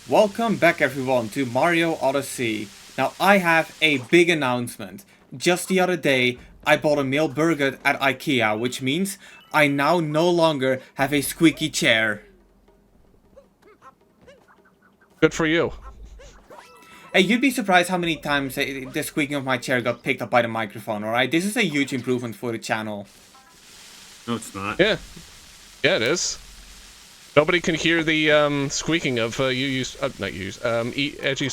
Welcome back everyone to Mario Odyssey. Now I have a big announcement. Just the other day I bought a meal burger at IKEA, which means I now no longer have a squeaky chair. Good for you. Hey, you'd be surprised how many times the squeaking of my chair got picked up by the microphone, alright? This is a huge improvement for the channel. No, it's not. Yeah. Yeah, it is. Nobody can hear the squeaking of Edgy's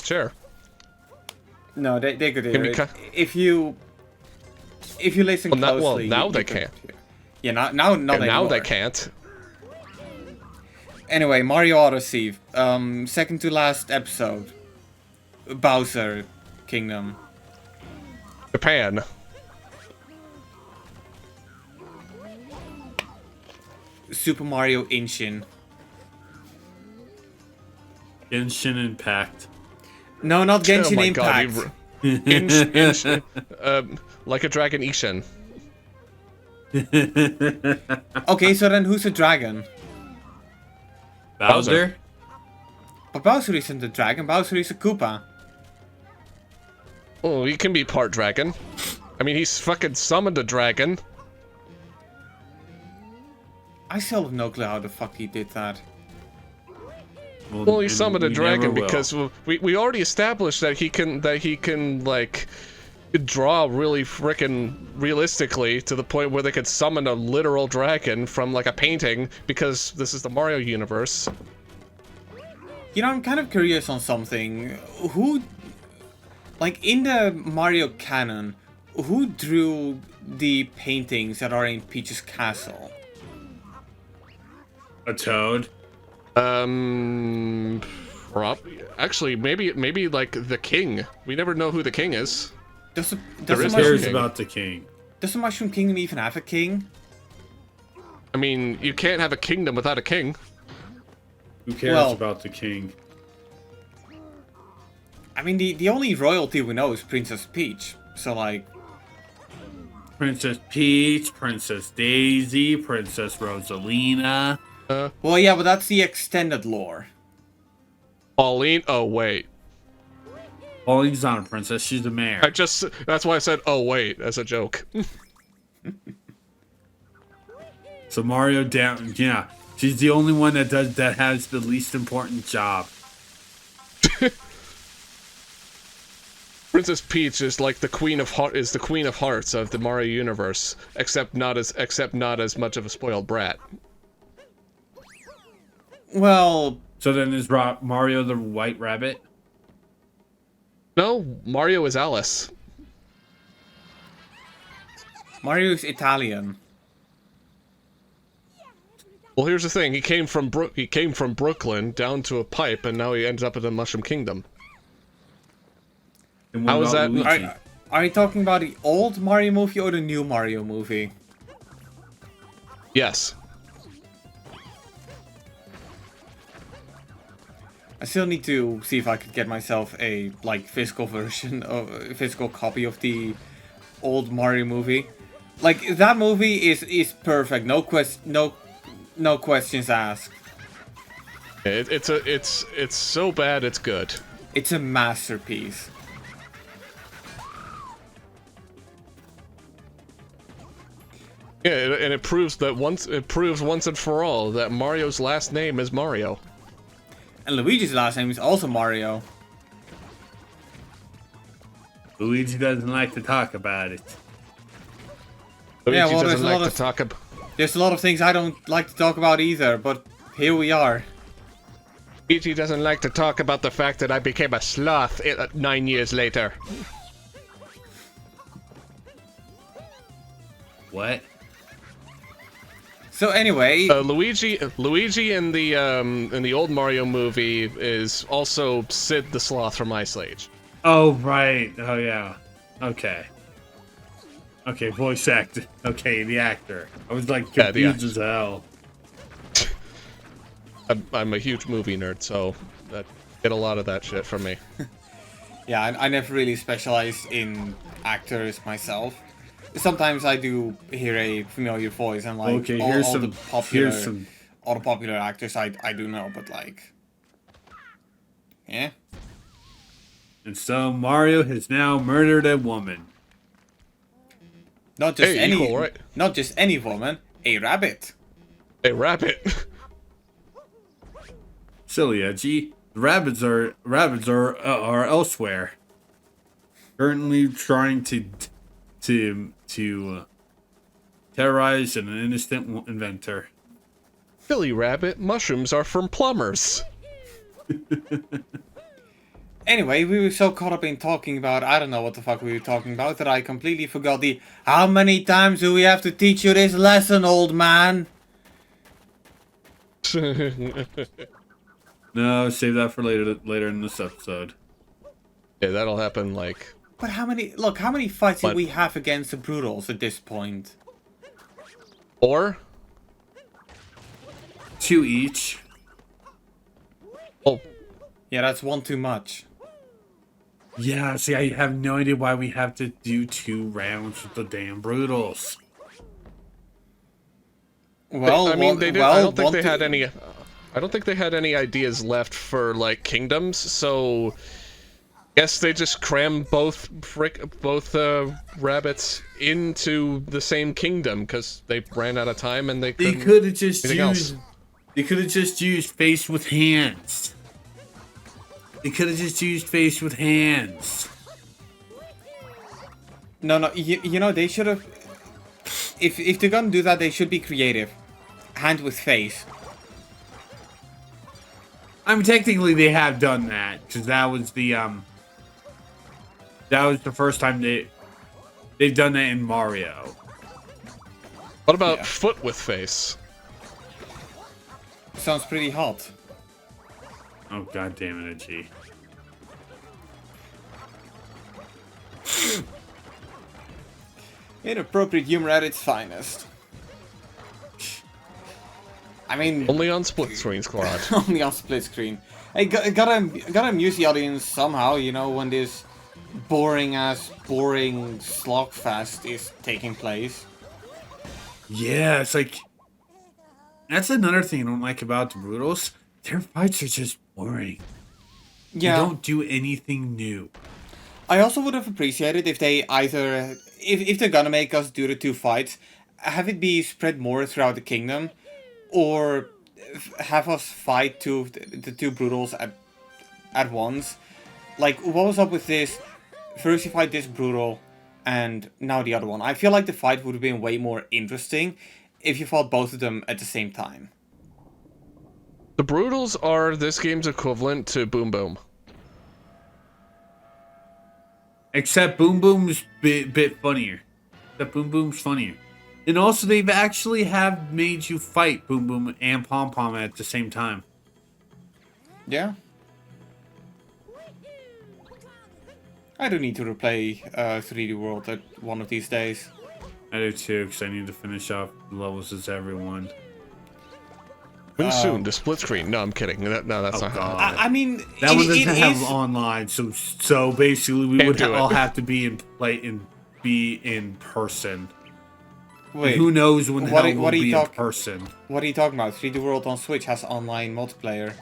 chair. No, they could hear Can we it. If you listen closely... now they can't. Yeah, now they can't. Anyway, Mario Odyssey, second to last episode. Bowser Kingdom. Japan. Super Mario Inshin. Genshin Impact. No, not Genshin Oh my Impact. God, like a dragon Ishin. Okay, so then who's a dragon? Bowser? But Bowser isn't a dragon, Bowser is a Koopa. Oh, he can be part dragon. I mean, he's fucking summoned a dragon. I still have no clue how the fuck he did that. Well, he summoned a dragon never will. because we already established that he can like draw really frickin' realistically to the point where they could summon a literal dragon from like a painting because this is the Mario universe. You know, I'm kind of curious on something. Who, like in the Mario canon, who drew the paintings that are in Peach's castle? A toad? Actually, maybe like the king. We never know who the king is. Does the There is Who cares Mushroom, about the king? does the Mushroom Kingdom even have a king? I mean, you can't have a kingdom without a king. Who cares Well- about the king? I mean, the only royalty we know is Princess Peach. So, like, Princess Peach, Princess Daisy, Princess Rosalina. well, yeah, but that's the extended lore. Pauline. Oh wait. Pauline's not a princess, she's the mayor. That's why I said, oh wait, as a joke. So Mario down, yeah. She's the only one that has the least important job. Princess Peach is like the queen of hearts of the Mario universe, except not as much of a spoiled brat. Well, So then is Mario the White Rabbit? No, Mario is Alice. Mario's Italian. Well, here's the thing: he came from Brooklyn down to a pipe, and now he ends up in the Mushroom Kingdom. And what How is about that- Luigi? Are you talking about the old Mario movie or the new Mario movie? Yes. I still need to see if I could get myself a physical copy of the old Mario movie. Like that movie is perfect. No questions asked. It's so bad it's good. It's a masterpiece. Yeah, and it proves once and for all that Mario's last name is Mario. And Luigi's last name is also Mario. Luigi doesn't like to talk about it. Yeah, Luigi well, doesn't there's a lot like of- to talk about. There's a lot of things I don't like to talk about either, but here we are. Luigi doesn't like to talk about the fact that I became a sloth 9 years later. What? So anyway, Luigi in the old Mario movie is also Sid the Sloth from Ice Age. Oh, right. Oh, yeah. Okay. Okay, voice actor. Okay, the actor. I was like Yeah, the confused as hell. I'm a huge movie nerd, so that get a lot of that shit from me. yeah, I never really specialized in actors myself. Sometimes I do hear a familiar voice and like Okay, all, here's all some. the popular Here's some. all the popular actors I do know, but like Yeah. And so Mario has now murdered a woman. Not just Hey, any, equal, right? not just any woman, a rabbit. A rabbit. Silly Edgy. The rabbits are elsewhere. Currently trying to terrorize an innocent inventor. Silly rabbit, mushrooms are from plumbers. Anyway, we were so caught up in talking about, I don't know what the fuck we were talking about, that I completely forgot the, how many times do we have to teach you this lesson, old man? No, save that for later in this episode. Yeah, that'll happen like... But how many fights But- did we have against the Brutals at this point? Or? 2 each. Oh, Yeah, that's one too much. Yeah, see, I have no idea why we have to do 2 rounds with the damn Brutals. Well, I mean, they did. well, I don't think one they to- had any. I don't think they had any ideas left for like kingdoms. So, guess they just crammed both rabbits into the same kingdom because they ran out of time and they They couldn't. could have just anything else. used. They could have just used face with hands. They could have just used face with hands. No, you know, they should have... If they're gonna do that, they should be creative. Hand with face. I mean, technically they have done that because that was the first time they've done that in Mario. What about Yeah. foot with face? Sounds pretty hot. Oh god damn it, Edgy. Inappropriate humor at its finest. I mean, Only on split screen squad. only on split screen. Hey, gotta amuse the audience somehow, you know, when this boring slogfest is taking place. Yeah, it's like that's another thing I don't like about the Brutals. Their fights are just boring. Yeah. They don't do anything new. I also would have appreciated if they either, if they're gonna make us do the 2 fights, have it be spread more throughout the kingdom, or have us fight the 2 Brutals at once. Like, what was up with this? First you fight this Brutal, and now the other one. I feel like the fight would have been way more interesting if you fought both of them at the same time. The Brutals are this game's equivalent to Boom Boom. Except Boom Boom's bit funnier. Except Boom Boom's funnier. And also they've actually have made you fight Boom Boom and Pom Pom at the same time. Yeah. I do need to replay 3D World at one of these days. I do too, because I need to finish off levels as everyone. When soon to split screen? No, I'm kidding. No, that's not. God. I mean, That one it doesn't have is... online, so basically we Can't would do it. all have to be in person. Wait, Who knows when the what hell are- we'll what are you be in talk- person? what are you talking about? 3D World on Switch has online multiplayer.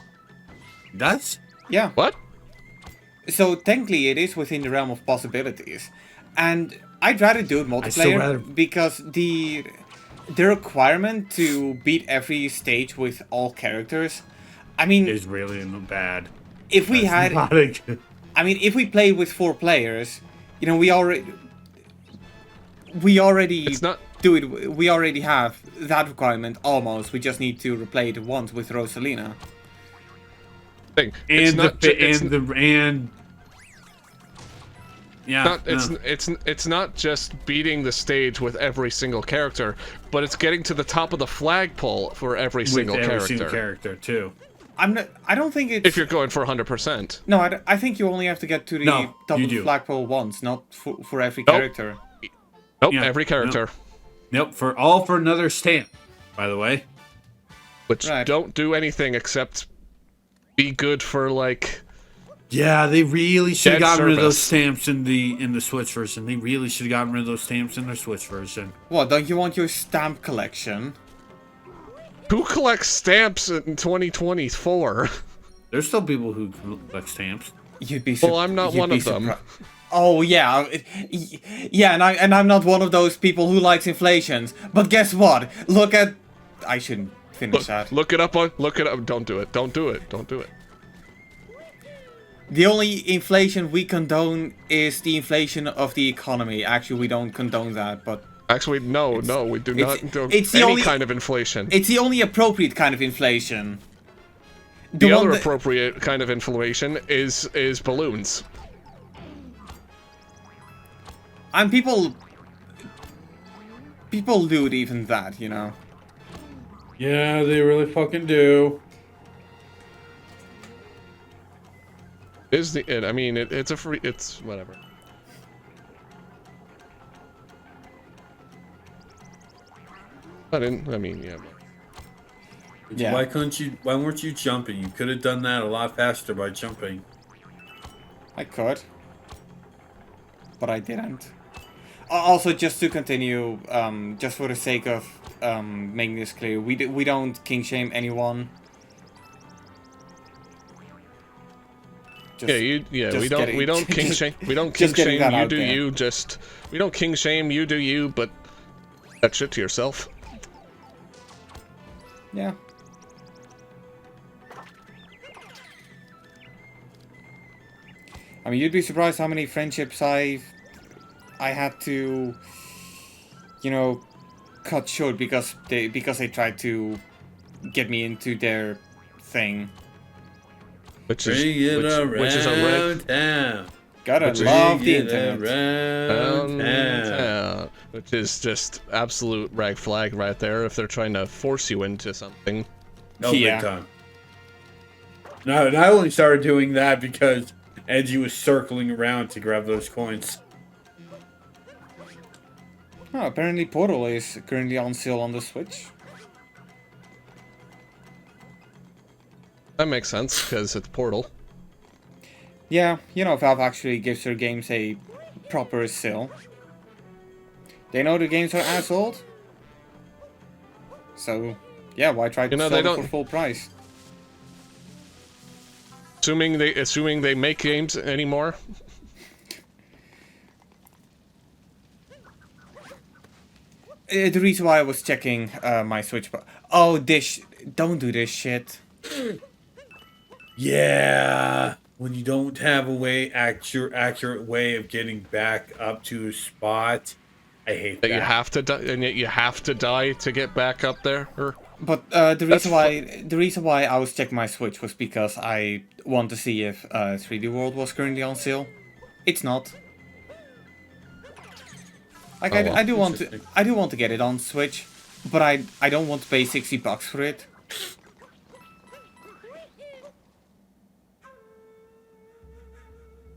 That's Yeah. What? So technically it is within the realm of possibilities. And I'd rather do it multiplayer still rather- because the requirement to beat every stage with all characters, I mean, is really bad. if we That's had... not a good- I mean, if we play with 4 players, you know, we already It's not. do it. We already have that requirement almost. We just need to replay it once with Rosalina. Thing. It's and not. yeah, Not, no. it's not just beating the stage with every single character, but it's getting to the top of the flagpole for every With single every character. single character too. I'm not. I don't think it's. If you're going for 100%. No, I think you only have to get to the No, top you of the do. flagpole once, not for every Nope. character. Nope, Yeah, every character. Nope, for another stamp. By the way, Which Right. don't do anything except be good for, like... yeah, they really should have Dead gotten rid of those service. stamps in the Switch version. They really should have gotten rid of those stamps in their Switch version. What? Don't you want your stamp collection? Who collects stamps in 2024? There's still people who collect stamps. You'd be. Well, I'm not one of them. Oh yeah, yeah, and I'm not one of those people who likes inflations. But guess what? Look at. I shouldn't finish that. Look it up on. Look it up. Don't do it. Don't do it. Don't do it. The only inflation we condone is the inflation of the economy. Actually, we don't condone that, but Actually, no, we do not condone it's the any only- kind of inflation. it's the only appropriate kind of inflation. The one other that- appropriate kind of inflation is balloons. And people loot even that, you know. Yeah, they really fucking do. Is the it? I mean, it's a free. It's whatever. I mean, yeah. Yeah. Why couldn't you? Why weren't you jumping? You could have done that a lot faster by jumping. I could, but I didn't. Also, just to continue, just for the sake of making this clear, we don't king shame anyone. Just, we don't king shame. We don't king just getting shame. that You out do there. you. Just we don't king shame. You do you. But that shit to yourself. Yeah. I mean, you'd be surprised how many friendships I had to, you know, cut short because they tried to get me into their thing. Which is Bring it which is a red around town. Gotta Which is- love the Bring it internet. around town. town, which is just absolute rag flag right there. If they're trying to force you into something. No, Yeah. big time. No, and I only started doing that because Edgy was circling around to grab those coins. Oh, apparently Portal is currently on sale on the Switch. That makes sense because it's Portal. Yeah, you know, Valve actually gives their games a proper sale. They know the games are as old. So, yeah, why try to You know, sell they them don't- for full price? Assuming they make games anymore. The reason why I was checking my Switch, oh, don't do this shit. Yeah, when you don't have a accurate way of getting back up to a spot, I hate that. That you have to die, and yet you have to die to get back up there. Or But the reason why I was checking my Switch was because I want to see if 3D World was currently on sale. It's not. Like Oh, well. I do want to get it on Switch, but I don't want to pay $60 for it.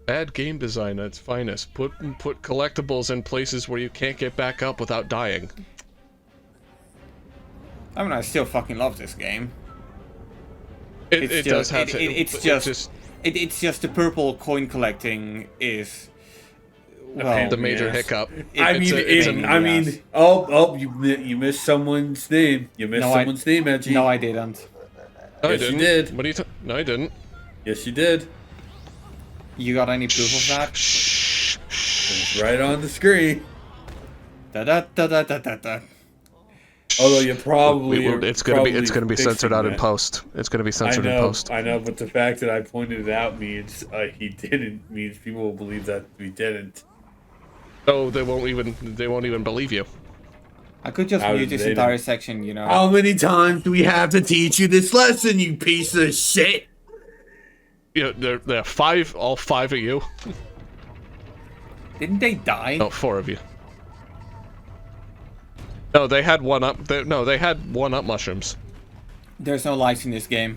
bad game design at its finest. Put collectibles in places where you can't get back up without dying. I mean, I still fucking love this game. It does have to. It's just the purple coin collecting is well, the major yes. hiccup. You missed someone's name. You missed someone's name, Edgy. No, I didn't. No, I Yes, you didn't. did. What are you? No, I didn't. Yes, you did. You got any proof of that? It's right on the screen. Da da da da da da da. Although you probably It's gonna be censored out in post. It's gonna be censored in post. I know, but the fact that I pointed it out means he didn't means people will believe that we didn't. Oh, they won't even believe you. I could just How mute did this they entire know? section, you know. How many times do we have to teach you this lesson, you piece of shit? Yeah, there are all five of you. Didn't they die? No, four of you. No, they had one up. They had one up mushrooms. There's no lives in this game.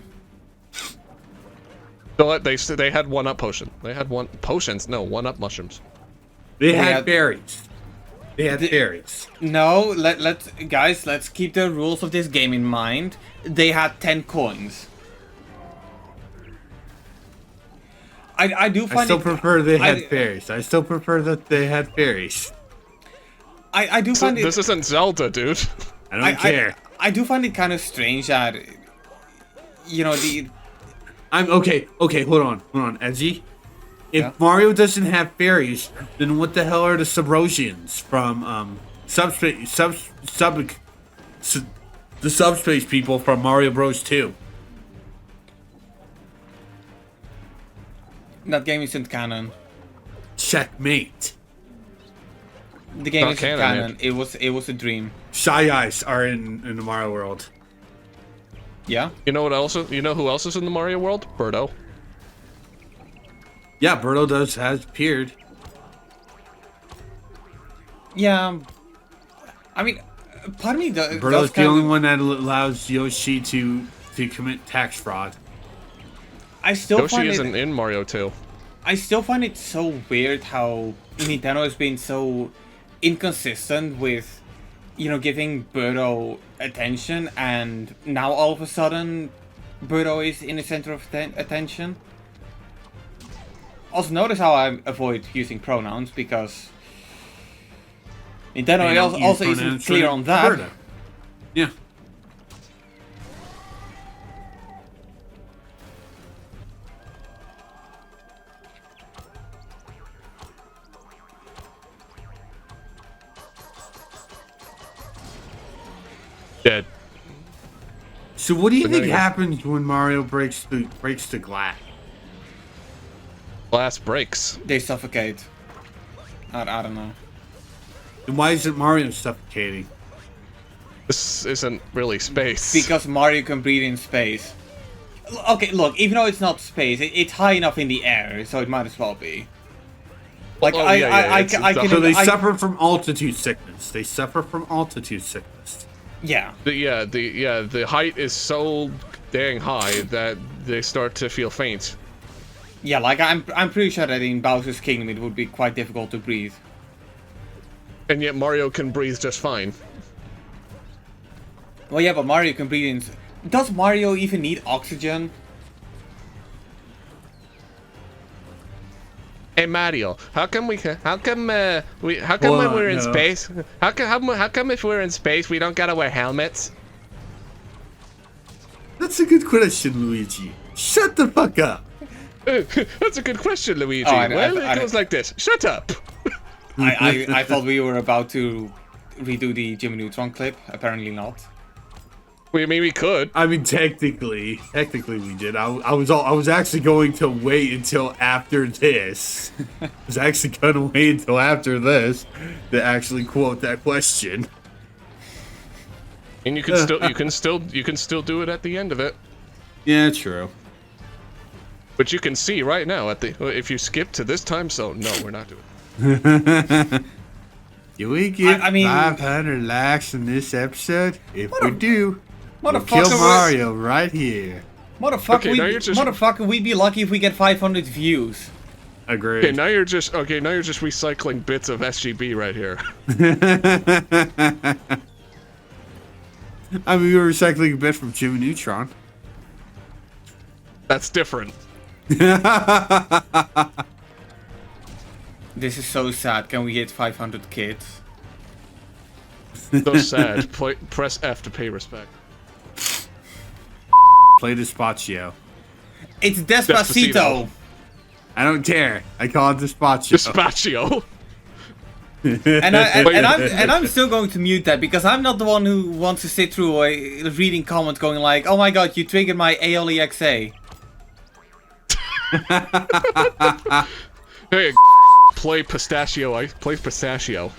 So they had one up potion. They had one potions. No, one up mushrooms. They had- had berries. They had berries. No, let's keep the rules of this game in mind. They had 10 coins. I do find I still it, prefer they had I- berries. I still prefer that they had berries. I do find This it isn't Zelda, dude. I don't care. I do find it kind of strange that you know I'm okay. Okay, hold on, Edgy. If Yeah. Mario doesn't have fairies, then what the hell are the Subrosians from subspace the subspace people from Mario Bros. 2? That game isn't canon. Checkmate. The game Not isn't canon, canon. man. It was a dream. Shy Eyes are in the Mario world. Yeah. You know what else? You know who else is in the Mario world? Birdo. Yeah, Birdo has appeared. Yeah. I mean, part of me does Birdo's the kind only of, one that allows Yoshi to commit tax fraud. I still Yoshi find isn't it. in Mario 2. I still find it so weird how Nintendo has been so inconsistent with, giving Birdo attention, and now all of a sudden, Birdo is in the center of attention. Also, notice how I avoid using pronouns, because Nintendo They don't also use isn't pronouns clear for on that. Birdo. Yeah. Dead. So what do you But there think you go. happens when Mario breaks the glass? Glass breaks. They suffocate. I don't know. And why isn't Mario suffocating? This isn't really space. Because Mario can breathe in space. Okay, look, even though it's not space, it's high enough in the air, so it might as well be. Like, Oh, yeah, it's I the- can... So they I- suffer from altitude sickness. They suffer from altitude sickness. Yeah. The height is so dang high that they start to feel faint. Yeah, like, I'm pretty sure that in Bowser's Kingdom it would be quite difficult to breathe. And yet Mario can breathe just fine. Well, yeah, but Mario can breathe in... Does Mario even need oxygen? Hey Mario, how come when Well, we're in no. space, how come if we're in space we don't gotta wear helmets? That's a good question, Luigi. Shut the fuck up. That's a good question, Luigi. Oh, Well, it goes like this. Shut up. I thought we were about to redo the Jimmy Neutron clip. Apparently not. I mean, we could. I mean, technically we did. I was actually going to wait until after this. I was actually going to wait until after this to actually quote that question. And you can still do it at the end of it. Yeah, true. But you can see right now if you skip to this time zone. No, we're not doing it. Do we get I mean- 500 likes in this episode? If we do, we'll Motherfucker, kill Mario right here. Motherfucker, we'd be lucky if we get 500 views. Agreed. Okay, now you're just recycling bits of SGB right here. I mean, we were recycling a bit from Jimmy Neutron. That's different. This is so sad. Can we hit 500 kids? So sad. Press F to pay respect. Play Despacio. It's Despacito. Despacito. I don't care. I call it Despacio. Despacio. And I'm still going to mute that, because I'm not the one who wants to sit through a reading comment going like, oh my god, you triggered my ALEXA. Hey, play pistachio. Play pistachio.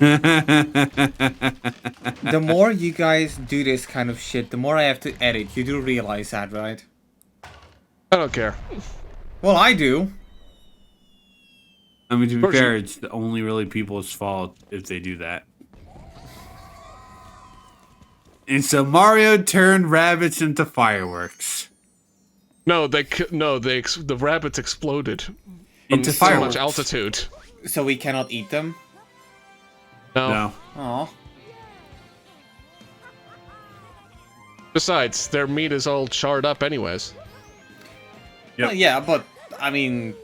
The more you guys do this kind of shit, the more I have to edit. You do realize that, right? I don't care. Well, I do. I mean, to be course fair, you- it's the only really people's fault if they do that. And so Mario turned rabbits into fireworks. No, the rabbits exploded from Into so fireworks. much altitude. So we cannot eat them? No. Aw. Besides, their meat is all charred up anyways. Yep. Well, yeah, but, I mean,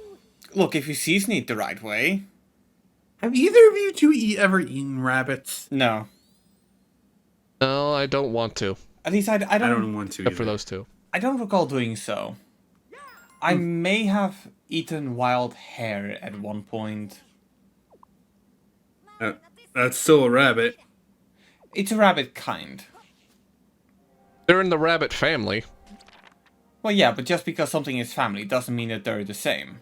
look, if you season it the right way... Have either of you two ever eaten rabbits? No. No, I don't want to. At least I I don't... don't want to. Except for either. those two. I don't recall doing so. I may have eaten wild hare at one point. That's still a rabbit. It's a rabbit kind. They're in the rabbit family. Well, yeah, but just because something is family doesn't mean that they're the same.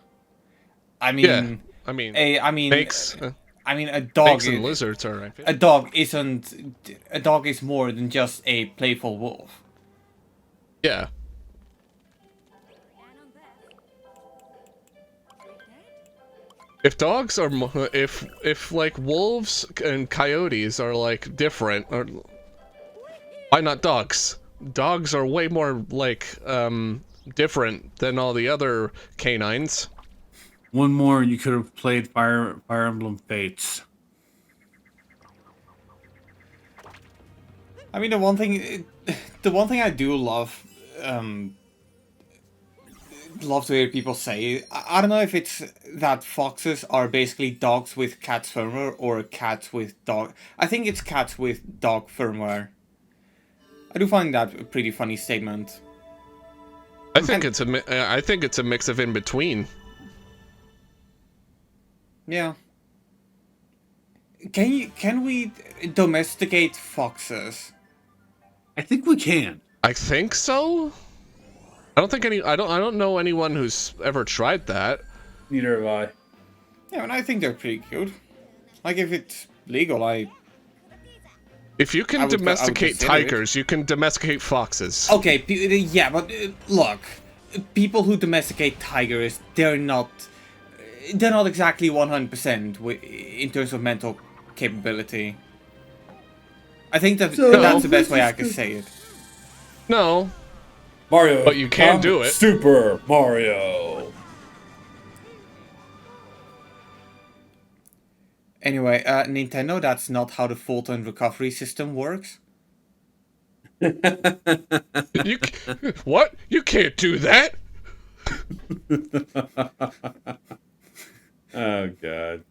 I mean, Yeah, I mean, snakes, a dog. snakes and lizards are right. A dog isn't. A dog is more than just a playful wolf. Yeah. If dogs are, if like wolves and coyotes are like different, or why not dogs? Dogs are way more like different than all the other canines. One more, and you could have played Fire Emblem Fates. I mean, the one thing I do love, love to hear people say. I don't know if it's that foxes are basically dogs with cats firmware or cats with dog. I think it's cats with dog firmware. I do find that a pretty funny statement. I think it's a mix of in between. Yeah. Can we domesticate foxes? I think we can. I think so. I don't know anyone who's ever tried that. Neither have I. Yeah, and I think they're pretty cute. Like if it's legal, If you can I would domesticate consider tigers, you can domesticate foxes. Okay, yeah, but look, people who domesticate tigers, they're not exactly 100% in terms of mental capability. I think that's the best way I could say it. No, Mario. But you can do it. Super Mario. Anyway, Nintendo, that's not how the fault and recovery system works. What? You can't do that. Oh God.